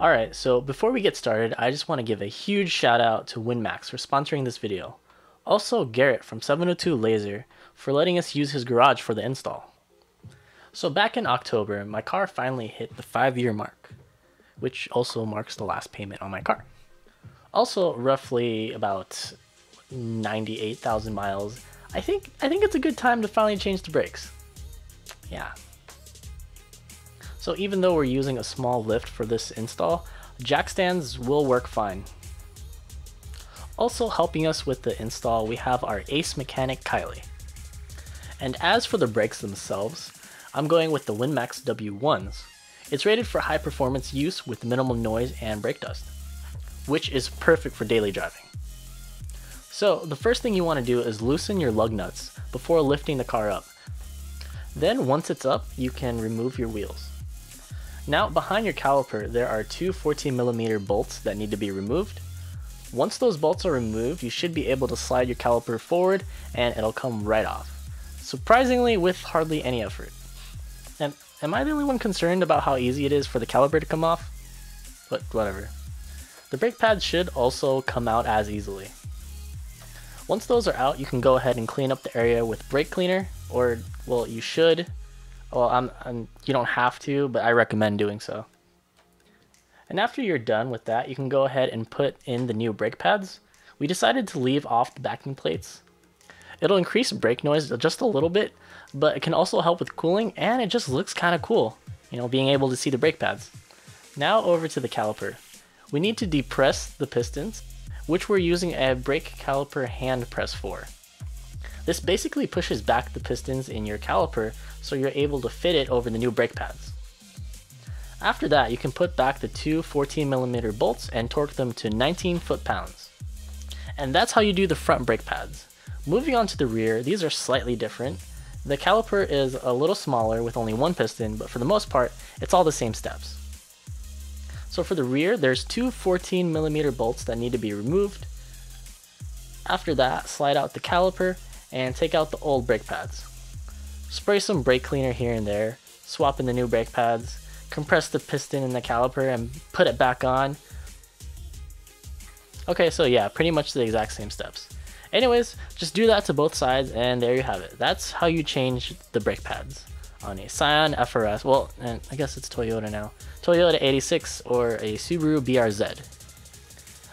Alright, so before we get started, I just want to give a huge shout out to WinMax for sponsoring this video. Also Garrett from 702 Laser for letting us use his garage for the install. So back in October, my car finally hit the 5-year mark, which also marks the last payment on my car. Also roughly about 98,000 miles. I think it's a good time to finally change the brakes. Yeah. So even though we're using a small lift for this install, jack stands will work fine. Also helping us with the install, we have our ace mechanic Kylie. And as for the brakes themselves, I'm going with the WinMax W1s. It's rated for high performance use with minimal noise and brake dust, which is perfect for daily driving. So the first thing you want to do is loosen your lug nuts before lifting the car up. Then once it's up, you can remove your wheels. Now behind your caliper, there are two 14mm bolts that need to be removed. Once those bolts are removed, you should be able to slide your caliper forward and it'll come right off. Surprisingly, with hardly any effort. And am I the only one concerned about how easy it is for the caliper to come off? But whatever. The brake pads should also come out as easily. Once those are out, you can go ahead and clean up the area with brake cleaner, or well, you should. Well, you don't have to, but I recommend doing so. And after you're done with that, you can go ahead and put in the new brake pads. We decided to leave off the backing plates. It'll increase brake noise just a little bit, but it can also help with cooling, and it just looks kind of cool, being able to see the brake pads. Now over to the caliper. We need to depress the pistons, which we're using a brake caliper hand press for. This basically pushes back the pistons in your caliper so you're able to fit it over the new brake pads. After that, you can put back the two 14mm bolts and torque them to 19 foot-pounds. And that's how you do the front brake pads. Moving on to the rear, these are slightly different. The caliper is a little smaller with only one piston, but for the most part, it's all the same steps. So for the rear, there's two 14mm bolts that need to be removed. After that, slide out the caliper and take out the old brake pads. Spray some brake cleaner here and there, swap in the new brake pads, compress the piston in the caliper and put it back on. Okay, so yeah, pretty much the exact same steps. Anyways, just do that to both sides and there you have it. That's how you change the brake pads on a Scion FRS, well, and I guess it's Toyota now, Toyota 86 or a Subaru BRZ.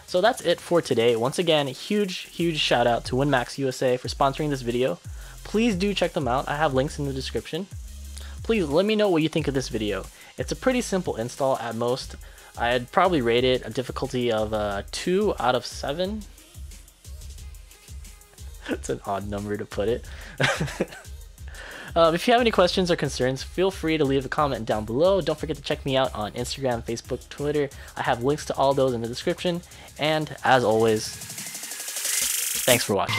So that's it for today. Once again, huge shout out to WinMax USA for sponsoring this video. Please do check them out. I have links in the description. Please let me know what you think of this video. It's a pretty simple install at most. I'd probably rate it a difficulty of 2 out of 7. It's an odd number to put it. If you have any questions or concerns, feel free to leave a comment down below. Don't forget to check me out on Instagram, Facebook, Twitter. I have links to all those in the description. And as always, thanks for watching.